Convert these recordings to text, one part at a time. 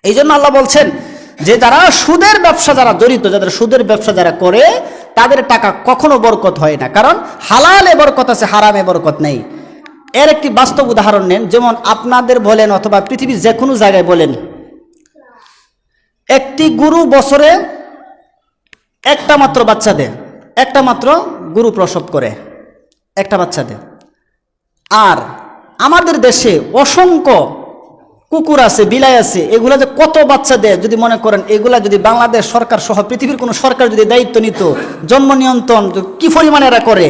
এই জন্য আল্লাহ বলছেন যে যারা সুদের ব্যবসা যারা জড়িত, যাদের সুদের ব্যবসা যারা করে তাদের টাকা কখনো বরকত হয় না, কারণ হালালে বরকত আছে, হারামে বরকত নেই। এর একটি বাস্তব উদাহরণ নেন, যেমন আপনাদের বলেন অথবা পৃথিবীর যে কোনো জায়গায় বলেন, একটি গরু বছরে একটা মাত্র বাচ্চা দেয়, একটা মাত্র গরু প্রসব করে একটা বাচ্চা দেয়। আর আমাদের দেশে অসংখ্য কুকুর আছে, বিলাই আছে, এগুলা যে কত বাচ্চা দেয়, যদি মনে করেন এগুলা যদি বাংলাদেশ সরকার সহ পৃথিবীর কোনো সরকার যদি দায়িত্ব নিত, জন্ম নিয়ন্ত্রণ কি পরিমাণে এরা করে,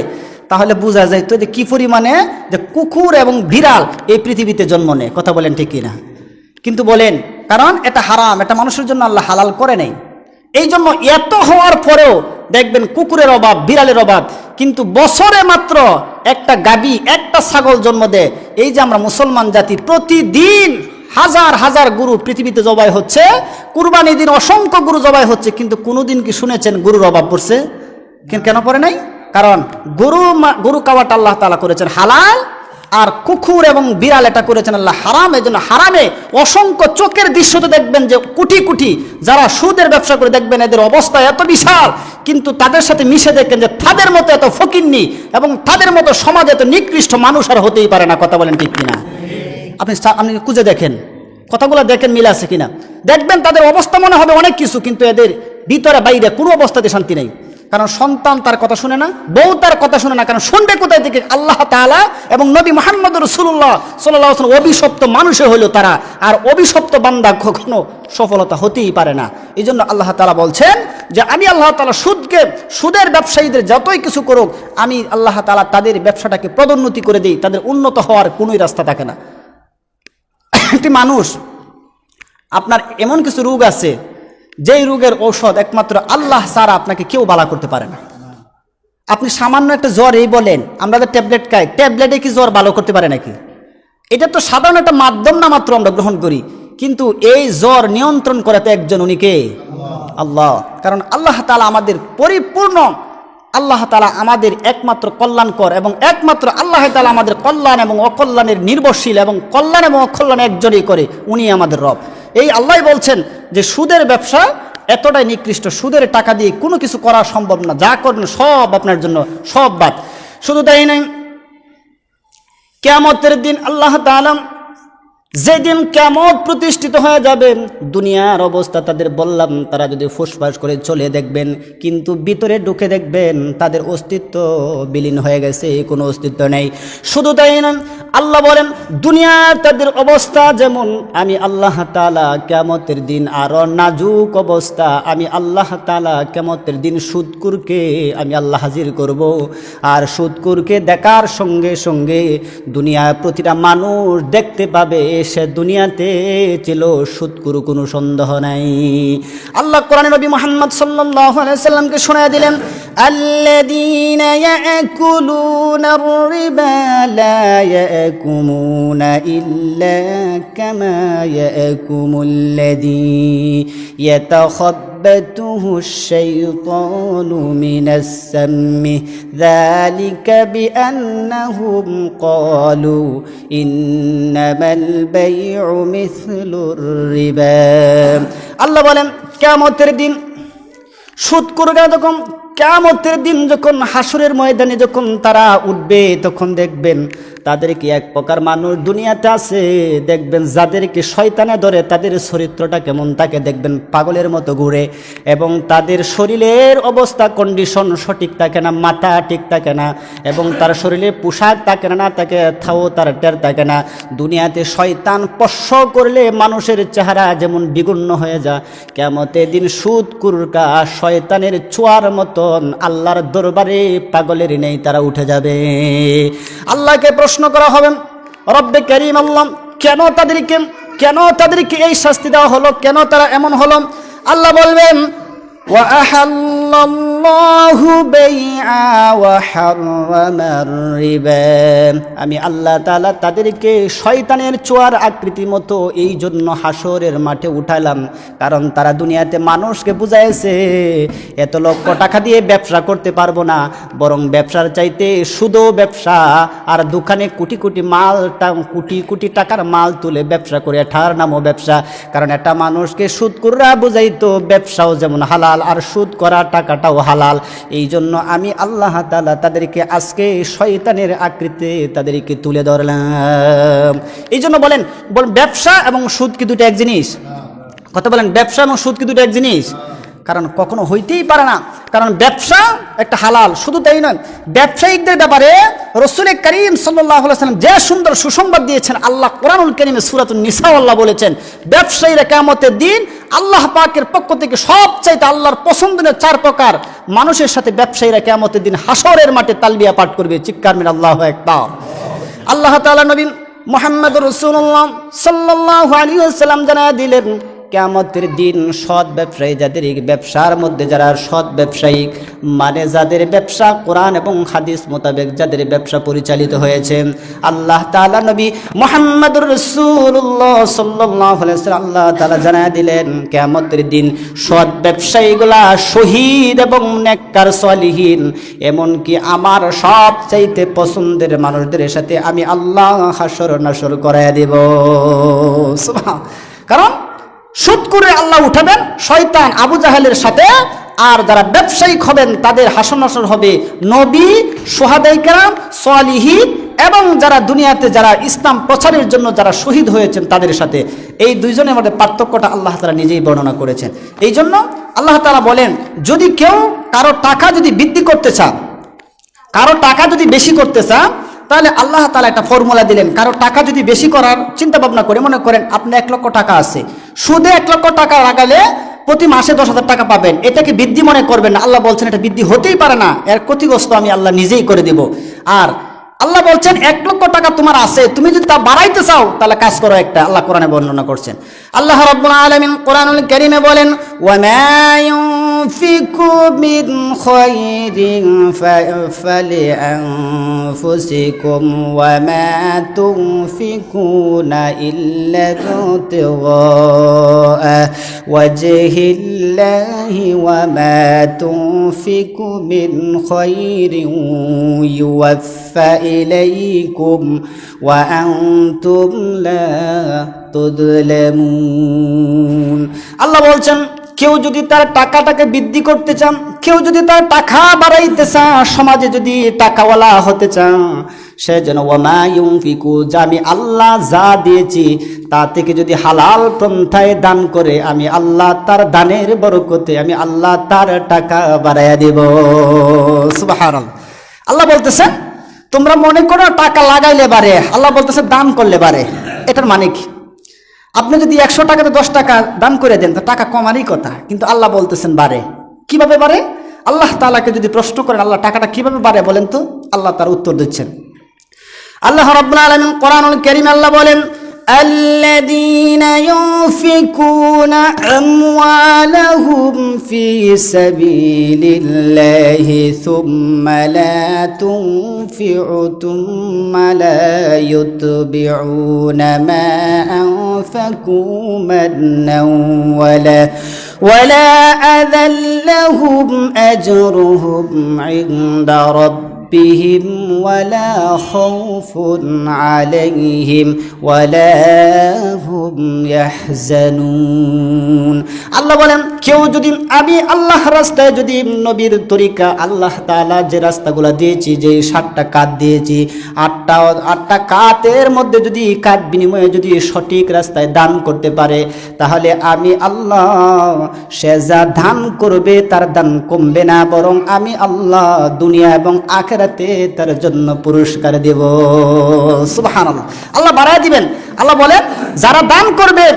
তাহলে বোঝা যাইতো যে কি পরিমাণে যে কুকুর এবং বিড়াল এই পৃথিবীতে জন্ম নেয়। কথা বলেন ঠিক কিনা? কিন্তু বলেন, কারণ এটা হারাম, এটা মানুষের জন্য আল্লাহ হালাল করে নেই। এই জন্য এত হওয়ার পরেও দেখবেন কুকুরের অভাব, বিড়ালের অভাব, কিন্তু বছরে মাত্র একটা গাভী, একটা ছাগল জন্ম দেয়। এই যে আমরা মুসলমান জাতি, প্রতিদিন হাজার হাজার গরু পৃথিবীতে জবাই হচ্ছে, কুরবানি দিন অসংখ্য গরু জবাই হচ্ছে, কিন্তু কোনোদিন কি শুনেছেন গরুর অভাব পড়ছে? কেন পড়ে নাই? কারণ গরু খাওয়াটা আল্লাহ তাআলা করেছেন হালাল, আর কুকুর এবং বিড়াল এটা করেছেন আল্লাহ হারাম। এই জন্য হারামে অসংখ্য চোখের দৃশ্যতে দেখবেন যে কোটি কোটি যারা সুদের ব্যবসা করে, দেখবেন এদের অবস্থা এত বিশাল, কিন্তু তাদের সাথে মিশে দেখেন যে তাদের মতো এত ফকিন্নি এবং তাদের মতো সমাজে এত নিকৃষ্ট মানুষ আর হতেই পারে না। কথা বলেন ঠিক কিনা? আপনি খুঁজে দেখেন, কথাগুলো দেখেন মিল আছে কিনা, দেখবেন তাদের অবস্থা মনে হবে অনেক কিছু, কিন্তু এদের ভিতরে বাইরে কোনো অবস্থাতে শান্তি নেই। কারণ সন্তান তার কথা শুনে না, বউ তার কথা শুনে না, কারণ শুনবে কোথায় থেকে? আল্লাহ তাআলা এবং নবী মুহাম্মদ রাসূলুল্লাহ সাল্লাল্লাহু আলাইহি ওয়াসাল্লাম অভিশপ্ত মানুষে হইল তারা, আর অভিশপ্ত বান্দা কখনো সফলতা হতেই পারে না। এই জন্য আল্লাহ তাআলা বলছেন যে আমি আল্লাহ তাআলা সুদের ব্যবসায়ীদের যতই কিছু করুক, আমি আল্লাহ তাআলা তাদের ব্যবসাটাকে পদোন্নতি করে দিই, তাদের উন্নত হওয়ার কোনোই রাস্তা থাকে না। একটি মানুষ, আপনার এমন কিছু রোগ আছে যেই রোগের ঔষধ একমাত্র আল্লাহ ছাড়া আপনাকে কেউ ভালো করতে পারে না। আপনি সামান্য একটা জ্বর এই বলেন, আমরা যে ট্যাবলেট খাই, ট্যাবলেটে কি জ্বর ভালো করতে পারে নাকি? এটা তো সাধারণ একটা মাধ্যম না মাত্র আমরা গ্রহণ করি, কিন্তু এই জ্বর নিয়ন্ত্রণ করে তো একজন, উনি কে? আল্লাহ। কারণ আল্লাহ তাআলা আমাদের পরিপূর্ণ, আল্লাহ তাআলা আমাদের একমাত্র কল্যাণকর, এবং একমাত্র আল্লাহ তাআলা আমাদের কল্যাণ এবং অকল্যাণের নির্ভরশীল, এবং কল্যাণ এবং অকল্যাণ একজনই করে, উনি আমাদের রব। এই আল্লাহ বলছেন যে সুদের ব্যবসা এতটাই নিকৃষ্ট, সুদের টাকা দিয়ে কোনো কিছু করা সম্ভব না, যা করেন সব আপনার জন্য, সব বাদ। শুধু তাই নয়, কিয়ামতের দিন আল্লাহ তাআলা যেদিন কিয়ামত প্রতিষ্ঠিত হয়ে যাবে, দুনিয়ার অবস্থা তাদের বললাম, তারা যদি ফুসফাস করে চলে দেখবেন, কিন্তু ভিতরে ঢুকে দেখবেন তাদের অস্তিত্ব বিলীন হয়ে গেছে, কোনো অস্তিত্ব নেই। শুধু তাই না, আল্লাহ বলেন দুনিয়ার তাদের অবস্থা যেমন, আমি আল্লাহ তাআলা কিয়ামতের দিন আরো নাজুক অবস্থা, আমি আল্লাহ তাআলা কিয়ামতের দিন সুদকুরকে আমি আল্লাহ হাজির করব, আর সুদকুরকে দেখার সঙ্গে সঙ্গে দুনিয়ার প্রতিটা মানুষ দেখতে পাবে সে দুনিয়াতে ছিল সুদকুর, কোনো সন্দেহ নাই। আল্লাহ কোরআনে নবী মুহাম্মদ সাল্লাল্লাহু আলাইহি সাল্লামকে শোনায় দিলেন, আল্লাযীনা ইয়াকুলুনার রিবা লা ইয়াকুমুনা ইল্লা কামা ইয়াকুমুল্লাযী ইয়াতাখাব্বাতুহু আশ-শাইতানু মিনাস সাম্মি যালিকা বিআন্নাহুম ক্বালু ইন্নামাল বাইউ মিসলুর রিবা। আল্লাহ বলেন কিয়ামতের দিন সুদখোররা যখন, কিয়ামতের দিন যখন হাসরের ময়দানে যখন তারা উঠবে, তখন দেখবেন তাদেরকে এক প্রকার মানুষ দুনিয়াতে আছে, দেখবেন যাদেরকে শয়তানে ধরে তাদের চরিত্রটা কেমন থাকে, দেখবেন পাগলের মতো ঘুরে, এবং তাদের শরীরের অবস্থা কন্ডিশন সঠিক থাকে না, মাথা ঠিক থাকে না, এবং তার শরীরে পোশাক থাকে না, থাকে থাও তার টের থাকে না। দুনিয়াতে শয়তান স্পর্শ করলে মানুষের চেহারা যেমন বিগুণ্য হয়ে যায়, কিয়ামতের দিন সুদখোররা শয়তানের ছোঁয়ার মতন আল্লাহর দরবারে পাগলের নেই, তারা উঠে যাবে। আল্লাহকে প্রশ্ন করা হবে, রব্বে কারীম আল্লাহ, কেন তাদেরকে এই শাস্তি দেওয়া হলো, কেন তারা এমন হলো? আল্লাহ বলবেন, ওয়া আহাল্লাল্লাহু আহাল্লাল্লাহু বাইআ ওয়া হাররামার রিবা। আমি আল্লাহ তাআলা তাদেরকে শয়তানের চোয়ার আকৃতি মতো এই জন্য হাসরের মাঠে উঠালাম, কারণ তারা দুনিয়াতে মানুষকে বুঝাইছে এত লক্ষ টাকা দিয়ে ব্যবসা করতে পারবো না, বরং ব্যবসার চাইতে শুধু ব্যবসা, আর দোকানে কোটি কোটি মাল, কোটি কোটি টাকার মাল তুলে ব্যবসা করে এটার নামও ব্যবসা। কারণ একটা মানুষকে সুদখোররা বুঝাইতো ব্যবসাও যেমন হালাল আর সুদ করা টাকাটাও হালাল। এই জন্য আমি আল্লাহ তাআলা তাদেরকে আজকে শয়তানের আকৃতিতে তাদেরকে তুলে ধরলাম। এই জন্য বলেন ব্যবসা এবং সুদ কি দুটো এক জিনিস? কথা বলেন, ব্যবসা এবং সুদ কি দুটো এক জিনিস? কারণ কখনো হইতেই পারে না। কারণ ব্যবসা একটা হালাল, শুধু তাই নয়, ব্যবসায়িকদের ব্যাপারে রাসূল করিম সাল্লাল্লাহু আলাইহি ওয়াসাল্লাম যে সুন্দর সুসংবাদ দিয়েছেন, আল্লাহ কোরআনুল কারীমে সূরাতুন নিসা আল্লাহ বলেছেন ব্যবসায়ীরা কিয়ামতের দিন আল্লাহ পাকের পক্ষ থেকে সবচাইতে আল্লাহর পছন্দের 4 প্রকার মানুষের সাথে ব্যবসায়ীরা কিয়ামতের দিন হাসরের মাঠে তালবিয়া পাঠ করবে। চিৎকার মেরে আল্লাহু আকবার। আল্লাহ তাআলা নবী মুহাম্মদুর রাসূলুল্লাহ সাল্লাল্লাহু আলাইহি ওয়াসাল্লাম জানায়া দিলেন কিয়ামতের দিন সৎ ব্যবসায়ী, যাদের ব্যবসার মধ্যে যারা সৎ ব্যবসায়ী, মানে যাদের ব্যবসা কোরআন এবং হাদিস মোতাবেক যাদের ব্যবসা পরিচালিত হয়েছে, আল্লাহ তাআলা নবী মুহাম্মদুর রাসূলুল্লাহ সাল্লাল্লাহু আলাইহি ওয়াসাল্লাম আল্লাহ তাআলা জানায়া দিলেন কিয়ামতের দিন সৎ ব্যবসায়ীগুলা শহীদ এবং নেককার সলিহিন, এমনকি আমার সবচাইতে পছন্দের মানুষদের সাথে আমি আল্লাহ হাসর নাসর করায়া দেব। সুবহান। কারণ সুদ করে আল্লাহ উঠাবেন শয়তান আবু জাহেলের সাথে, আর যারা ব্যবসায়িক হবেন তাদের হাসর নাসর হবে নবী, শুহাদায়ে কেরাম, সালিহিন এবং যারা দুনিয়াতে যারা ইসলাম প্রচারের জন্য যারা শহীদ হয়েছেন তাদের সাথে। এই দুইজনের মধ্যে পার্থক্যটা আল্লাহ তাআলা নিজেই বর্ণনা করেছেন। এই জন্য আল্লাহ তাআলা বলেন, যদি কেউ কারো টাকা যদি বৃদ্ধি করতে চান, কারো টাকা যদি বেশি করতে চান, তাহলে আল্লাহ তাআলা একটা ফর্মুলা দিলেন। কারো টাকা যদি বেশি করার চিন্তা ভাবনা করে, মনে করেন আপনি 1 লক্ষ টাকা আছে, সুদে 1 লক্ষ টাকা লাগালে প্রতি মাসে 10,000 টাকা পাবেন, এটাকে বৃদ্ধি মনে করবেন না। আল্লাহ বলছেন এটা বৃদ্ধি হতেই পারে না, এর ক্ষতিগ্রস্ত আমি আল্লাহ নিজেই করে দেব। আর আল্লাহ বলছেন 1 লক্ষ টাকা তোমার আছে, তুমি যদি তা বাড়াইতে চাও তাহলে কাজ করো একটা। আল্লাহ কোরআনে বর্ণনা করছেন। আল্লাহ রাব্বুল আলামিন কোরআনুল কারীমে বলেন, ওয়া মা ইউনফিকু মিন খায়রিন ফালিআনফুসিকুম ওয়া মা তুনফিকুনা ইল্লা ইবতিগা ওয়াজহিল্লাহি ওয়া মা তুনফিকু মিন খায়রিন ইউওয়াফা ইলাইকুম ওয়া আনতুম লা তুযলামুন। আল্লাহ বলছেন, কেউ যদি তার টাকাটাকে বৃদ্ধি করতে চান, কেউ যদি তার টাকা বাড়াইতে চান, সমাজে যদি টাকাওয়ালা হতে চান, সে যেন ওয়ামা ইউনফিকু, যা আমি আল্লাহ যা দিয়েছি তা থেকে যদি হালাল পন্থায় দান করে, আমি আল্লাহ তার দানের বরকতে আমি আল্লাহ তার টাকা বাড়াইয়া দেব। সুবহানাল্লাহ। আল্লাহ বলতেছেন তোমরা মনে করো টাকা লাগাইলে বাড়ে, আল্লাহ বলতেছে দান করলে বাড়ে। এটার মানে কি? আপনি যদি 100 টাকাতে 10 টাকা দান করে দেন তো টাকা কমারই কথা, কিন্তু আল্লাহ বলতেছেন বাড়ে। কিভাবে বাড়ে? আল্লাহ তাআলাকে যদি প্রশ্ন করেন আল্লাহ টাকাটা কিভাবে বাড়ে বলেন তো, আল্লাহ তার উত্তর দিচ্ছেন। আল্লাহ রাব্বুল আলামিন কোরআনুল কারীমে আল্লাহ বলেন, الذين ينفقون أموالهم في سبيل الله ثم لا يتبعون ما أنفقوا منا ولا أذى لهم أجرهم عند ربهم ولا خوف عليهم ولا هم يحزنون। আল্লাহ বলেন, কেউ যদি আমি আল্লাহ রাস্তায় যদি নবীর তরিকা আল্লাহ তাআলা যে রাস্তাগুলো দিয়েছি, যে 7টা কাত দিয়েছি, 8টা কাতের মধ্যে যদি কাত বিনিময়ে যদি সঠিক রাস্তায় দান করতে পারে, তাহলে আমি আল্লাহ সে যা দান করবে তার দান কমবে না, বরং আমি আল্লাহ দুনিয়া এবং আখিরাতে তার জন্য পুরস্কার দেব। সুবহানাল্লাহ। আল্লাহ বাড়ায় দিবেন। আল্লাহ বলেন যারা দান করবে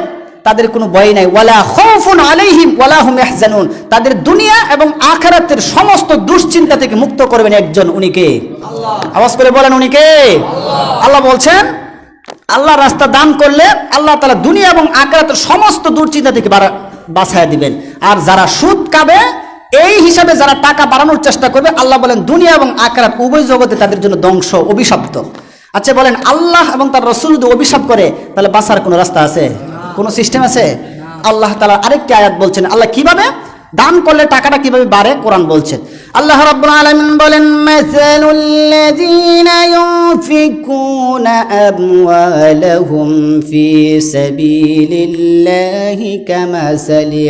তাদের কোনো ভয় নাই, ওয়ালা খাউফুন আলাইহিম ওয়ালা হুম ইয়াহজানুন, তাদের দুনিয়া এবং আখিরাতের সমস্ত দুশ্চিন্তা থেকে মুক্ত করবেন একজন, উনি কে? আল্লাহ। আওয়াজ করে বলেন উনি কে? আল্লাহ। আল্লাহ বলছেন আল্লাহ রাস্তা দান করলে আল্লাহ তাআলা দুনিয়া এবং আখিরাতের সমস্ত দুশ্চিন্তা থেকে বাঁচায় দিবেন। আর যারা সুদ খাবে এই হিসাবে যারা টাকা বাড়ানোর চেষ্টা করবে, আল্লাহ বলেন দুনিয়া এবং আখিরাত উভয় জগতে তাদের জন্য ধ্বংস, অভিশপ্ত। আচ্ছা বলেন, আল্লাহ এবং তার রাসূল যদি অভিশাপ করে তাহলে বাঁচার কোনো রাস্তা আছে, কোনো সিস্টেম আছে? আল্লাহ তাআলা আরেকটি আয়াত বলছেন, আল্লাহ কিভাবে দান করলে টাকাটা কিভাবে বাড়ে কোরআন বলছেন। আল্লাহ রাব্বুল আলামিন বলেন, মাসালুল লাযীনা ইউনফিকুনা আমওয়ালাহুম ফি সাবিলিল্লাহি কামাসালি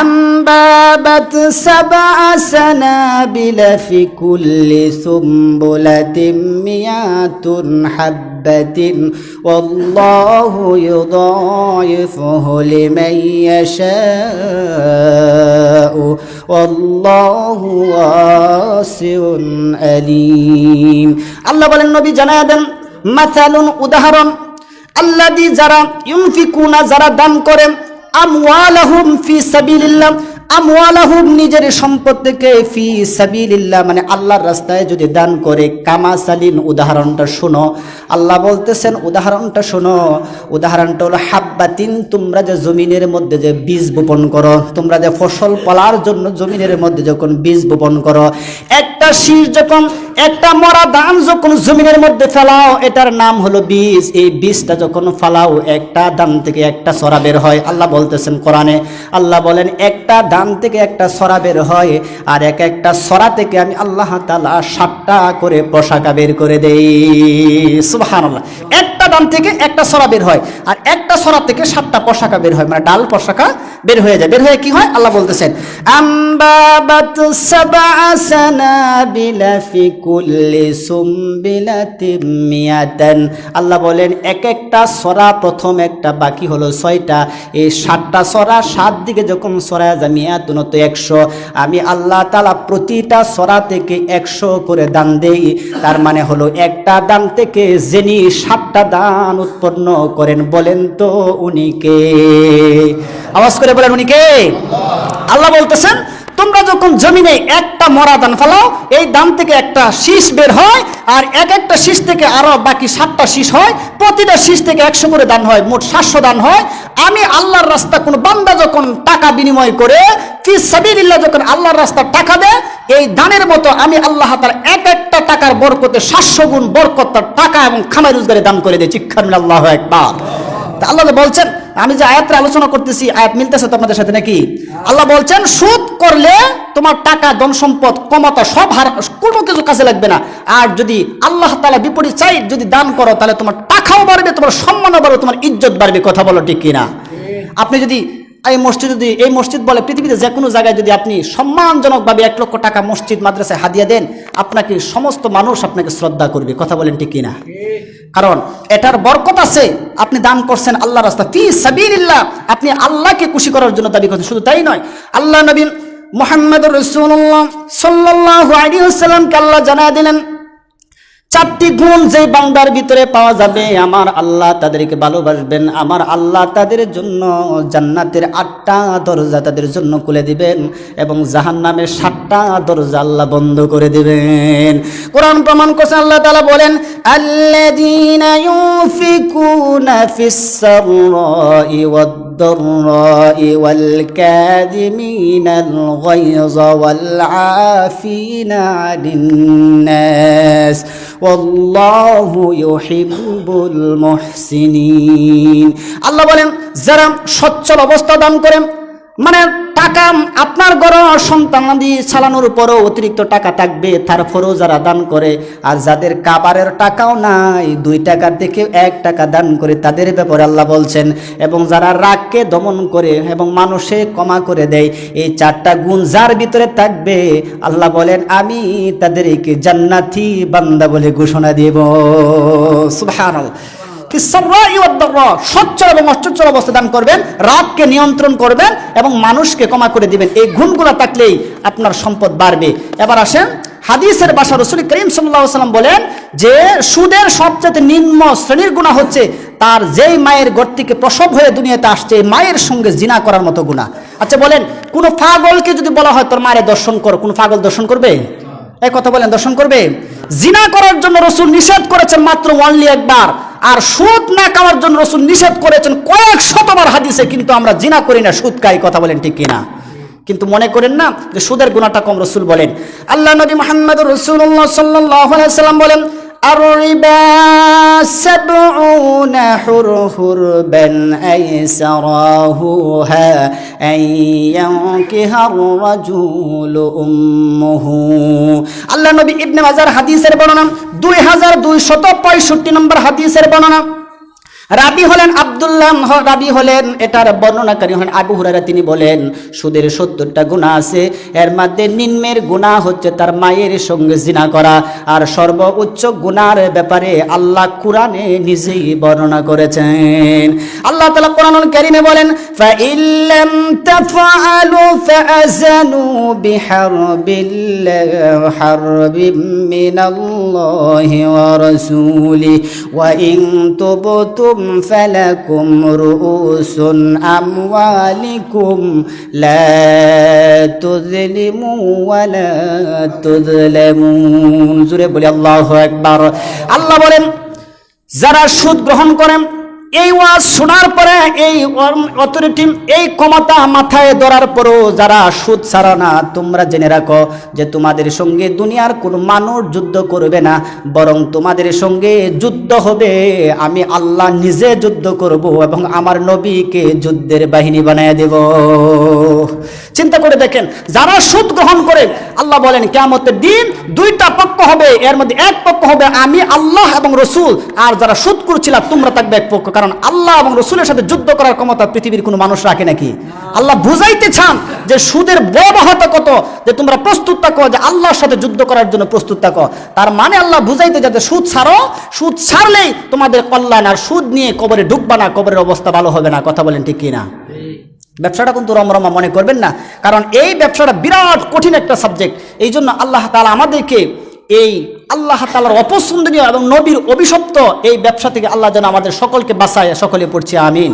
أنبابت 7 سنابل في كل سنبلة 100 حبة والله يضاعفه لمن يشاء والله واسع عليم। আল্লাহ বলেন, নবী জানায়া দেন, মাসালুন উদাহরণ, আল্লাযী যারা ইউনফিকুনা যারা দান করেন, আমওয়ালাহুম ফি সাবিলিল্লাহ, আমওয়ালাহুম নিজের সম্পদ থেকে, ফি সাবিলিল্লাহ মানে আল্লাহর রাস্তায় যদি দান করে, কামাসালিন উদাহরণটা শোনো। আল্লাহ বলতেছেন উদাহরণটা শোনো, উদাহরণটা হলো হাব্বাতিন, তোমরা যে জমিনের মধ্যে যে বীজ বপন করো, তোমরা যে ফসল ফলার জন্য জমিনের মধ্যে যখন বীজ বপন করো, একটা শীষ যখন, একটা মরা ধান যখন জমিনের মধ্যে ফেলাও, এটার নাম হলো বীজ। এই বীজটা যখন ফেলাও, একটা ধান থেকে একটা ছড়া বের হয়। আল্লাহ বলতেছেন কোরআনে, আল্লাহ বলেন একটা ধান থেকে একটা ছড়া বের হয়, আর এক একটা ছড়া থেকে আমি আল্লাহ তাআলা 7টা করে পশাকা বের করে দেই। সুবহানাল্লাহ, একটা ধান থেকে একটা ছড়া বের হয়, আর একটা ছড়া থেকে 7টা পশাকা বের হয়, মানে ডাল পশাকা বের হয়ে যায়। বের হয়ে কি হয় আল্লাহ বলতেছেন, আম্বাবাত 7 সানাবিলা ফি কুল্লি সুমবিলাতিম মিয়াতান। আল্লাহ বলেন এক একটা ছড়া প্রথম একটা, বাকি হলো 6টা। এই 7টা ছড়া 7 দিকে যখন ছড়ায় যায়, মিয়াতুন তো 100, আমি আল্লাহ তাআলা প্রতিটা ছড়া থেকে 100 করে দান দেই। তার মানে হলো একটা দান থেকে যিনি 7টা দান উৎপন্ন করেন, বলেন তো উনি কে? আওয়াজ করে বলেন উনি কে? আল্লাহ বলতেছেন, তোমরা যখন জমিনে একটা মরা ধান ফেলাও, এই ধান থেকে একটা শীষ বের হয়, আর এক একটা শীষ থেকে আরো বাকি 7টা শীষ হয়, প্রতিটা শীষ থেকে 100 করে দান হয়, মোট 700 দান হয়। আমি আল্লাহর রাস্তা কোন বান্দা যখন টাকা বিনিময় করে ফি সাবিলিল্লাহ যখন আল্লাহর রাস্তা টাকা দেয়, এই দানের মতো আমি আল্লাহ তাআলা এক একটা টাকার বরকতে 700 গুণ বরকত তার টাকা এবং খামাই রোজগারে দান করে দেয়। চিৎকার করে আল্লাহু আকবার। তা আল্লাহ বলছেন, আমি যে আয়াতটা আলোচনা করতেছি, আয়াত মিলতেছে তো আপনাদের সাথে নাকি? আল্লাহ বলছেন, সুদ করলে তোমার টাকা, ধন সম্পদ, ক্ষমতা সব কোনো কিছু কাজে লাগবে না। আর যদি আল্লাহ তাআলা বিপরীত চাই যদি দান করো, তাহলে তোমার টাকাও বাড়বে, তোমার সম্মানও বাড়বে, তোমার ইজ্জত বাড়বে। কথা বলো ঠিক কিনা? আপনি যদি এই মসজিদ বলে পৃথিবীতে যে কোনো জায়গায় যদি আপনি সম্মানজনকভাবে 1 লক্ষ টাকা মসজিদ মাদ্রাসায় হাদিয়া দেন, আপনাকে সমস্ত মানুষ আপনাকে শ্রদ্ধা করবে। কথা বলেন ঠিক কিনা? কারণ এটার বরকত আছে, আপনি দান করছেন আল্লাহর রাস্তা ফি সাবিলিল্লাহ, আপনি আল্লাহকে খুশি করার জন্য দাবি করছেন। শুধু তাই নয়, আল্লাহ নবী মুহাম্মদুর রাসূলুল্লাহ সাল্লাল্লাহু আলাইহি ওয়াসাল্লামকে আল্লাহ জানায় দিলেন, 4টি গুণ যে বান্দার ভিতরে পাওয়া যাবে, আমার আল্লাহ তাদেরকে ভালোবাসবেন, আমার আল্লাহ তাদের জন্য জান্নাতের 8টা দরজা তাদের জন্য খুলে দিবেন, এবং জাহান্নামের 7টা দরজা আল্লাহ বন্ধ করে দিবেন। কোরআন প্রমাণ করছে, আল্লাহ তাআলা বলেন, আল্লাযীনা ইউনফিকুনা ফিস সাররাই ওয়াদ-দাররাই ওয়াল কাযিমিনাল গায়যা ওয়াল আফিনা আনিন নাস ওয়াল্লাহু ইউহিব্বুল মুহসিনিন। আল্লাহ বলেন, যারা সচ্ছল অবস্থা দান করেন, মানে টাকা আপনার ঘরে সন্তানাদি চালানোর উপরও অতিরিক্ত টাকা থাকবে, তারপরেও যারা দান করে, আর যাদের কাবারের টাকাও নাই, 2 টাকা থেকে 1 টাকা দান করে, তাদের ব্যাপারে আল্লাহ বলছেন, এবং যারা রাগকে দমন করে এবং মানুষে ক্ষমা করে দেয়, এই 4টা গুণ যার ভিতরে থাকবে, আল্লাহ বলেন আমি তাদেরকে জান্নাতি বান্দা বলে ঘোষণা দেব। সুবহানাল্লাহ। সচ্ছল এবং অসচ্ছল অবস্থা দান করবেন, রাগকে নিয়ন্ত্রণ করবেন এবং মানুষকে ক্ষমা করে দিবেন। এই গুণগুলো থাকলেই আপনার সম্পদ বাড়বে। এবার আসেন হাদিসের ভাষা, রাসূল করিম সাল্লাল্লাহু আলাইহি ওয়াসাল্লাম বলেন যে সুদের সবচেয়ে নিম্ন শ্রেণীর গুনাহ হচ্ছে তার যেই মায়ের ঘর থেকে প্রসব হয়ে দুনিয়াতে আসছে, মায়ের সঙ্গে জিনা করার মতো গুনাহ। আচ্ছা বলেন, কোন পাগলকে যদি বলা হয় তোর মায়ের দর্শন কর, কোন পাগল দর্শন করবে? এই কথা বলেন, দর্শন করবে? জিনা করার জন্য রাসূল নিষেধ করেছেন মাত্র অনলি একবার, আর সুদ না খাওয়ার জন্য রাসূল নিষেধ করেছেন কয়েক শতবার হাদিসে, কিন্তু আমরা জিনা করি না, সুদ খাই। কথা বলেন ঠিক কিনা? কিন্তু মনে করেন না যে সুদের গুনাহটা কম। রাসূল বলেন, আল্লাহ নবী মুহাম্মদুর রাসূলুল্লাহ সাল্লাল্লাহু আলাইহি ওয়াসাল্লাম বলেন, আর-রিবা সাবউনা হুরহুরবান আইসারাহুহা আইয়ানকিহার রাজুলু উম্মুহু। আল্লাহ নবী ইবনে মাজার হাদিসের বর্ণনা 2265 নম্বর হাদিসের বর্ণনা। রাবি হলেন আব্দুল্লাহ, রাবি হলেন এটার বর্ণনাকারী হলেন আবু হুরায়রা। তিনি বলেন, সুদের 70টা গুনাহ আছে, এর মধ্যে নিম্নের গুনাহ হচ্ছে তার মায়ের সঙ্গে জিনা করা। আর সর্বোচ্চ গুনার ব্যাপারে আল্লাহ কোরআনে নিজেই বর্ণনা করেছেন। আল্লাহ তাআলা কোরআনুল কারীমে বলেন, ফাইল্লাম তাফআলু ফাআযানু বিহারবিম মিনাল্লাহি ওয়া রাসূলিহি ওয়া ইন তুবতুম فلكم رؤوس أموالكم لا تظلموا ولا تظلمون। জোরে বলি আল্লাহু আকবার। আল্লাহ বলেন, যারা সুদ গ্রহণ করেন, এই ওয়াজ শোনার পরে এই অথরিটি, এই ক্ষমতা মাথায় ধরার পরও যারা সুদ ছাড়া না, তোমরা জেনে রাখো যে তোমাদের সঙ্গে দুনিয়ার কোনো মানুষ যুদ্ধ করবে না, বরং তোমাদের সঙ্গে যুদ্ধ হবে আমি আল্লাহ নিজে যুদ্ধ করব এবং আমার নবীকে যুদ্ধের বাহিনী বানিয়ে দেব। চিন্তা করে দেখেন, যারা সুদ গ্রহণ করে, আল্লাহ বলেন কিয়ামতের দিন দুইটা পক্ষ হবে, এর মধ্যে এক পক্ষ হবে আমি আল্লাহ এবং রসুল, আর যারা সুদ করছিল তোমরা থাকবে এক পক্ষ। কারণ আল্লাহ এবং রসুলের সাথে যুদ্ধ করার ক্ষমতা পৃথিবীর কোনো মানুষ রাখে নাকি? আল্লাহ বুঝাইতে চান যে সুদের ভয়াবহতা কত, যে তোমরা প্রস্তুত থাকো, যে আল্লাহর সাথে যুদ্ধ করার জন্য প্রস্তুত থাকো। তার মানে আল্লাহ বুঝাইতে যাতে সুদ ছাড়ো, সুদ ছাড়লেই তোমাদের কল্যাণ, আর সুদ নিয়ে কবরে ঢুকবা না, কবরের অবস্থা ভালো হবে না। কথা বলেন ঠিক কিনা? ব্যবসাটা কিন্তু রমরমা মনে করবেন না, কারণ এই ব্যবসাটা বিরাট কঠিন একটা সাবজেক্ট। এই জন্য আল্লাহ তাআলা আমাদেরকে এই আল্লাহ তাআলার অপছন্দনীয় এবং নবীর অভিশপ্ত এই ব্যবসা থেকে আল্লাহ যেন আমাদের সকলকে বাঁচায়। সকলে পড়ছি আমিন।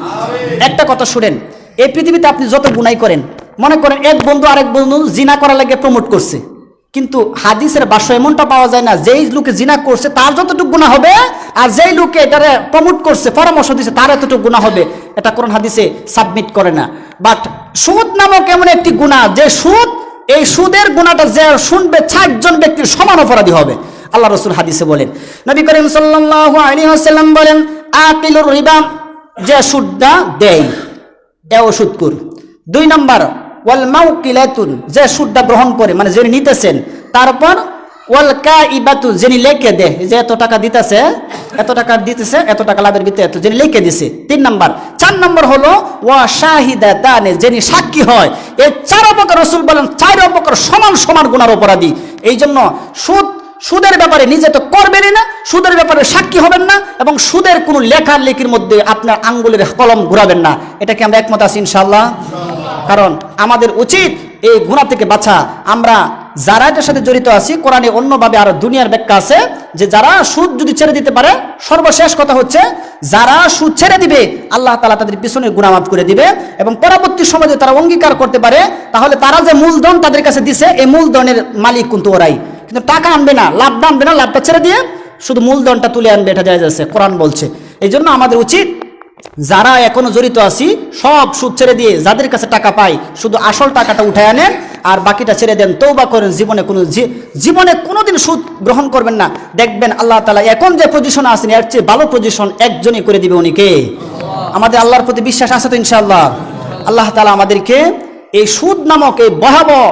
একটা কথা শুনেন, এই পৃথিবীতে আপনি যত গুনাহ করেন, মনে করেন এক বন্ধু আরেক বন্ধু জিনা করার লাগে প্রমোট করছে, কিন্তু হাদিসের ভাষ্য এমনটা পাওয়া যায় না যেই লোকে জিনা করছে তার যতটুকু গুনাহ হবে, আর যেই লোকে এটারে প্রমোট করছে, পরামর্শ দিচ্ছে, তার এতটুকু গুনাহ হবে। এটা কোরআন হাদিসে সাবমিট করে না। বাট সুদ নামক এমন একটি গুনাহ, যে সুদ, এই সুদের গুনাহটা যে শুনবে 60 জন ব্যক্তির সমান অপরাধী হবে। আল্লাহ রাসূল হাদিসে বলেন, নবী করিম সাল্লাল্লাহু আলাইহি ওয়াসাল্লাম বলেন, আকিলুর রিবা, যে সুদটা দেয় এও সুদখোর। 2 নাম্বার ওয়াল মাউকিলাতুন, যে সুদটা গ্রহণ করে, মানে যিনি নিতেছেন। তারপর ওয়াল কাইবাতু, যিনি লিখে দেয়, যে এত টাকা দিতেছে, এত টাকা দিতেছে, এত টাকা লাভের ভিতরে এত, যিনি লিখে দিছে। 3 নাম্বার। 4 নাম্বার হলো ওয়া শাহিদাতানে, যিনি সাক্ষী হয়। এই 4 প্রকার রাসূল বলেন 4 প্রকার সমান সমান গুনার অপরাধী। এই জন্য সুদের ব্যাপারে নিজে তো করবেনই না, সুদের ব্যাপারে সাক্ষী হবেন না, এবং সুদের কোনো লেখালেখির মধ্যে আপনার আঙ্গুলের কলম ঘুরাবেন না। এটা কি আমরা একমত আছি ইনশাআল্লাহ? কারণ আমাদের উচিত এই গুনাহ থেকে বাঁচা। আমরা যারা এটার সাথে জড়িত আছি, কোরআনে অন্যভাবে আরো দুনিয়ার ব্যাখ্যা আছে যে যারা সুদ যদি ছেড়ে দিতে পারে, সর্বশেষ কথা হচ্ছে যারা সুদ ছেড়ে দিবে আল্লাহ তাআলা তাদের পিছনের গুনাহ মাফ করে দিবে, এবং পরবর্তী সময়ে তারা অঙ্গীকার করতে পারে, তাহলে তারা যে মূলধন তাদের কাছে দিছে, এই মূলধনের মালিক কিন্তু ওরাই, কিন্তু টাকা আনবে না, লাভটা আনবে না, লাভটা ছেড়ে দিয়ে শুধু মূলধনটা তুলে আনবে। এটা জায়েজ আছে, কোরআন বলছে। এই জন্য আমাদের উচিত যারা এখনো জড়িত আছি সব সুদ ছেড়ে দিয়ে যাদের কাছে টাকা পাই শুধু আসল টাকাটা উঠায় আনেন, আর বাকিটা ছেড়ে দেন, তওবা করেন। জীবনে কোনোদিন সুদ গ্রহণ করবেন না। দেখবেন আল্লাহ তাআলা এখন যে পজিশনে আছেন এর চেয়ে ভালো পজিশন একজনই করে দিবে। উনি কে? আমাদের আল্লাহর প্রতি বিশ্বাস আছে তো ইনশাআল্লাহ? আল্লাহ তাআলা আমাদেরকে এই সুদ নামক এই ভয়াবহ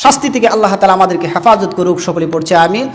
শাস্তি থেকে আল্লাহ তাআলা আমাদেরকে হেফাজত করুক। সকলে পড়ছে আমিন।